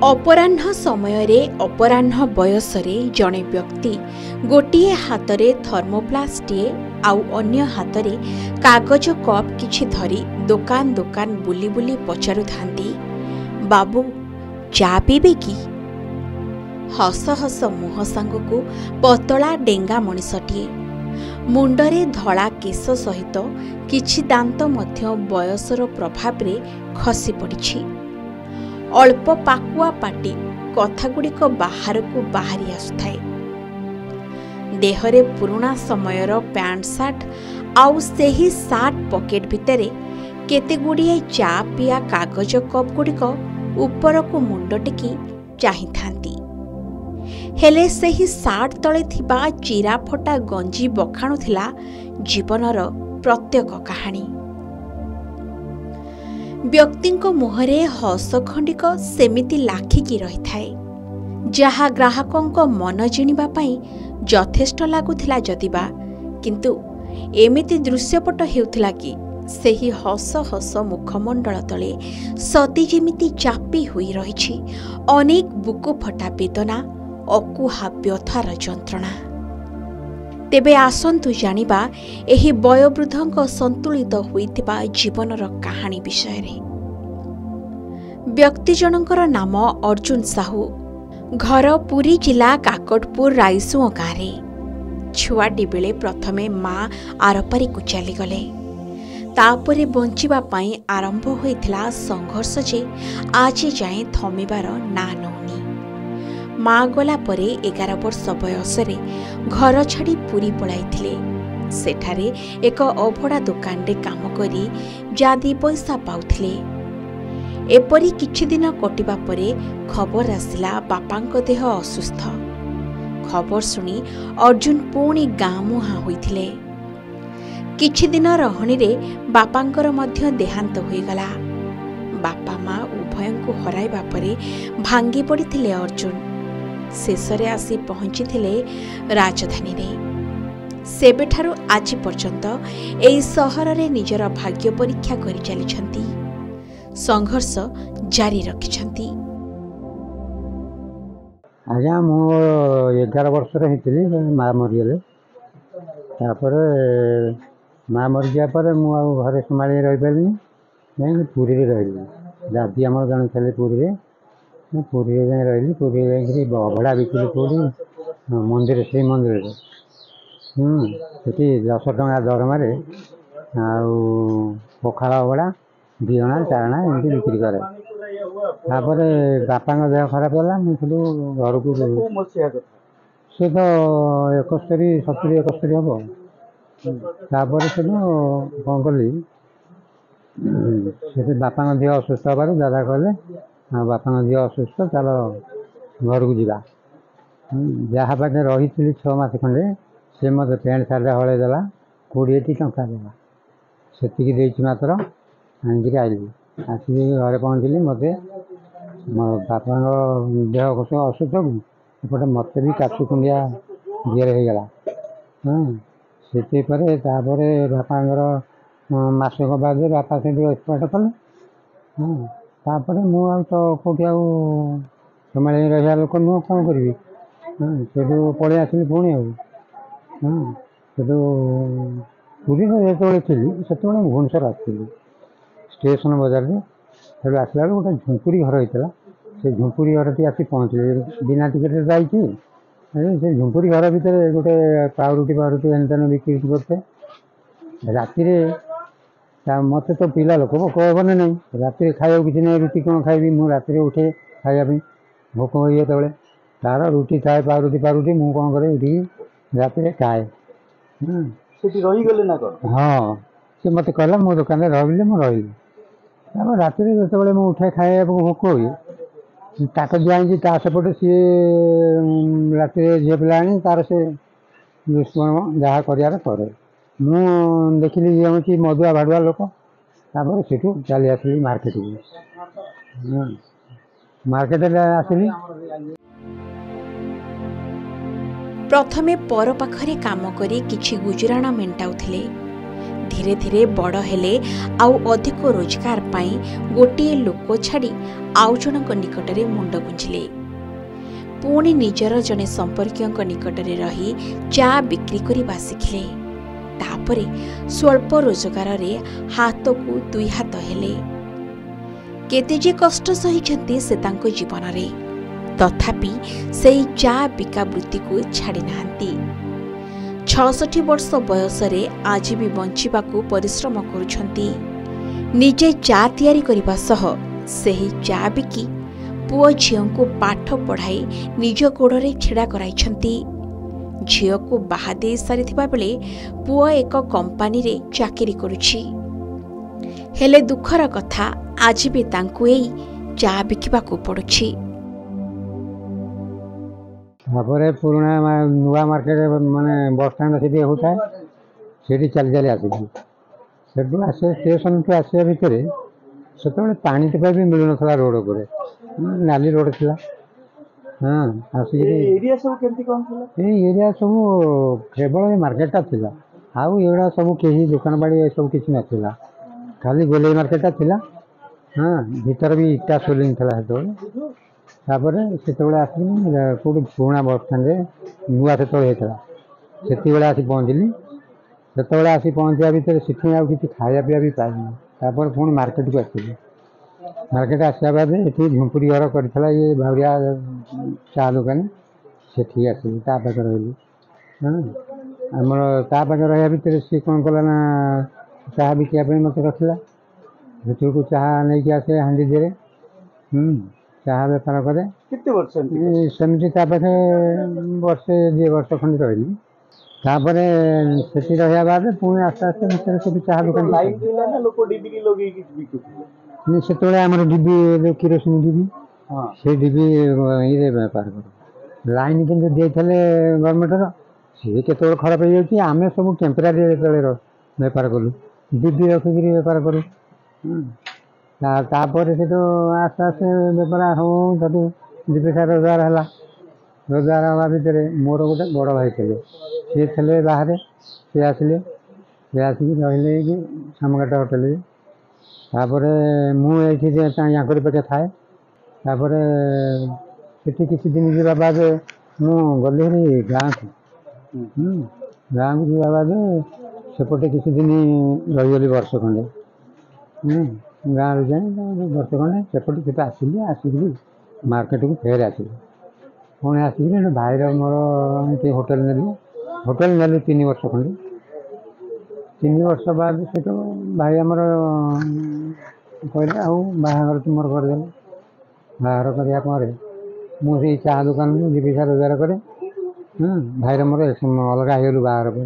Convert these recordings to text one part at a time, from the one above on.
अपराह्न समय अपराह्न बयसरे जड़े व्यक्ति गोटे हाथ में थर्मोप्लास्टे आउ अन्य हाथ में कागज कप किछि धरी दुकान दुकान बुली बुली पचारु थांती, बाबू चा पीबे कि? हस हस मुह सांगकू पतला डेंगा मनिषटिए, मुंडरे धड़ा केश सहित किछि दांत मध्य बयसर प्रभाव रे खसी पड़िछि। अल्प पाकुआ पाटी कथागुड़िक बाहर को बाहरी आसुथाए। देहरे पुराणा समयर पैंट सार्ट आउ सेही सार्ट पॉकेट भितरे केते गुड़िए चा पिया कागज कप गुड़िक ऊपर को मुंड टेकी चाही थांती। हेले सेही सार्ट तले थिबा चिरा फटा गंजी बखाणुथिला जीवनर प्रत्येक कहानी। व्यक्तिंक मुहरे हस खंडिक सेमिति लाखिकी रही थाए, जहा ग्राहकंक मन जिणिबा पई यथेष्ट लागुथिला जदिबा, किंतु एमिति दृश्यपट हेउथिला कि सेही हस हस मुखमंडल तले सती जेमिति चापी हुई रहिछि अनेक बुकु फटा वेदना, अकुहा व्यथार जंत्रणा। तेबे आसंतु जानिबा एही वयोवृद्धंक संतुलित होइतिबा जीवनर कहानी विषय रे। व्यक्ति जनकर नाम अर्जुन साहू, घर पुरी जिला काकटपुर रायसुओ गाँरे। छुआटी बेले प्रथमे माँ आरपारी को चलीगले, तापरे बंचिबा पाई आरंभ होइथिला संघर्ष जे आज जाए थमिबार ना नौनी। माँ गला परे 11 वर्ष बयसरे घर छाड़ी पुरी पलाइथिले। सेठारे एक अभड़ा दुकान रे काम करी जादी पैसा पाउथिले। एपरी किछि दिन कटिबा परे खबर आसिला बापांक देह असुस्थ। खबर सुनी अर्जुन पुणी गाँ मुहां होइथिले। किछि दिन रहणी रे बापांकर मध्य देहांत होइगला। बापा माँ उभयंकु हराइबा परे भांगी पड़िथिले अर्जुन। शेषरे आसी पहुंचीथिले राजधानी रे। सेबेठारु आज पर्यंत एई सहर रे निजर भाग्य परीक्षा करि चलिछंती, संघर्ष जारी रखिछंती। आज्ञा मु 11 वर्ष रे हितली माँ मरिगले। तापर माँ मरिया पर मु घरे संभाली रही पारिनी, नहीं पुरी रे रही। दादी आम जन थे पुरी रे, पुरी जाए रही। पुरी अभड़ा बिक्री पड़ी मंदिर, श्री मंदिर से 10 टଙ୍କା दरमारे पखाड़ अभड़ा 2 अणा 4 अणा एमती बिक्री करे। तापर बापा देह खराब है, मुझे घर को सी तो 71 70 71 हम। तापर से कौन कली से बापा देह असुस्थ हबार दादा कहले बापा देह असुस्थ, चल घर को जा। जहाँ पाखे रही 6 मास खंडे से मत पैंट सार्ट हल देला 20 टଙ୍କା देला। से मात्र आनिक आइली। आसिक घरे पहुँचली, मत मो बापा देह असुस्थ को एपटे मत भी काछु कुंडिया दिए होगला। से बापा मासक बाद बापा से एक्सपायर कले। तापर मु तो कौटी संभाली रहा लोक नुह, कौन करी से पलि आसली पुणी से पुरी जो थी से भुवनेश्वर आसली स्टेशन बजार में। से आसला गोटे झुंपुरी घर होता, से झुंपुरी घर टी आसी पहुँचली बिना टिकेट जाइए। से झुंपुरी घर भितर गोटे पाउरुटी एन बिक्री करते। राति मत तो पिला लोक भोक हेन ना, राति खाया किसी ना, रुटी कौन खाइबी मु राति उठे खायापी भोक हुए तले तार रुटी थाए पाउरुटी पाउरुटी मु कौन करे उठी राति खाए। हाँ सी मत कहला मो दुकान रही मुझे रही। राति जो उठे खाया भोक हुए ताक जाए सेपटे सी राति झील पिला आनी तार से दुष्कर्म जहाँ करे। मु देखिली ये हूँ मदुआ भाड़ुआ लोक। तापर से चली आसली मार्केट को। मार्केट आसली प्रथमे पर पाखरे काम करी किछि गुजराण मेंटाउथिले। धीरे धीरे बड़ हेले आउ अधिक रोजगार पाई गोटे लोक छाड़ी आउ जनक निकटरे मुंड गुंजिले। पुणी निजर जने संपर्क निकटरे रही चा बिक्री करने शिखिले। तापरे स्वल्प रोजगार रे हाथ को दुई हाथ हेले। केते जे कष्ट सहिछंती से तांको जीवन रे, तथापि सेई चा बिका वृत्ति को छाड़ी नांती। 66 वर्ष बयस रे आज भी बंचिबाकू परिश्रम करुछंती। निजे चा तैयारी करिबा सह सेही चा बिकी पुओ झियो को पाठ पढ़ाई निज गोड़े छिड़ा कराइछंती। झियो को बाहा दे सारिथिबा बेले पुओ एक कंपनी रे चाकरी करुछि। हेले दुखर कथा आज भी तांकु एई चा बिकिबाकू पड़ुछि। तापर पुराना नुआ मार्केट माने बस स्टैंड से होता है से चली चली आसी से आसे स्टेशन के आसिया भितर से पानी टिपा भी मिलू ना रोड पर नाली रोड था। हाँ आसिक एरिया सब केवल मार्केटा थिला आउ एगुड़ा सब कहीं दुकान बाड़ी सब किसी नाला खाली गोले मार्केटा थिला। हाँ भीतर भी इटा सोलिंग था तापर से आसिक कौट पुराना बस स्टैंड नुआ से होता से आसी पहुँचली। से आसी पहुँचा भितर सीठी आउ कि खाया पीवा भी पाइनी। तापर पुणी मार्केट को आसली। मार्केट आसा बाद ये झुंपुरी घर कर ये भावरिया चा दुकान से आसली पाखे रही। हाँ आमर पाखे रहा भितर सी कौन कला ना चाह बिकापी मत रखला भर को चाह नहीं आसे हांडी दे चाह बेपार करे सेमती पाखे वर्षे 2 वर्ष खंड रही। तापर से रहा बाद पुणी आस्ते आस्ते भितर सब चाह दुकान से आमर डिबी किरोसिन डिबी से डिबी ये बेपार कर लाइन कि देते गवर्नमेंटर सी के खराब हो जाए आम सब टेम्परारी बेपार कलु डिबी रखिक बेपार करूँ। तापर से आस्ते आस्ते बेपार हो तू 2 पैसा रोजगार है। रोजगार हवा भितर मोर गोटे बड़ भाई थे सी थे बाहर सी आसिले सी आसिक रही कि सामघाट होटेल। तापर मुझे पाखे थाए तापर से किसी दिन जावा बाद मु गली गाँ को गाँ को जावा बाद सेपटे किसी दिन रहीगली वर्ष खंडे गाँव जाए वर्ष खंडे सेपटे से आसिली आसिक मार्केट को फेर आसिली पुणी आसिक भाईर मोर होटेल नेली 3 वर्ष खंडे 3 वर्ष बाद से भाई आमर कहले आउ बाहागर तुमर करदे बाहर करापर मुझे चाह दुकान में 2 पैसा रोजगार करे। भाईर मोर अलग हो बाहर पर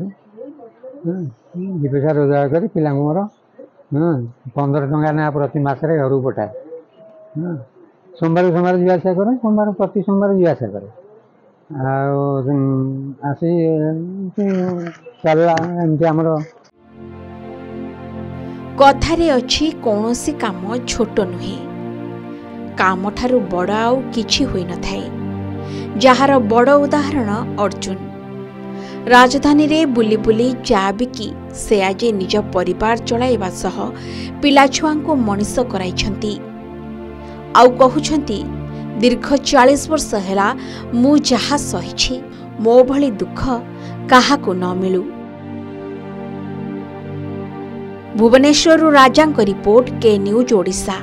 2 पैसा रोजगार कर पिला मोर 15 टंका ना प्रति मसरे घर को पठाए। सोमवार सोमवार जासा करे सोमवार प्रति सोमवार जासा करे आसी चलला एमती आमर कथारे अछि कौनसी काम छोट नुहे काम ठारू बड़ आउ किछि होई न थाए। जहार बड़ उदाहरण अर्जुन राजधानी रे बुली बुली चा बिकी से आज निज परिवार चलाइबा सह पिला छुआ को मनीष कराइछंती। आउ कहउछंती दीर्घ 40 वर्ष हैला मु जहा सहिछि मो भली दुख काहाको न मिलू। भुवनेश्वर राजांक रिपोर्ट के न्यूज ओडिशा।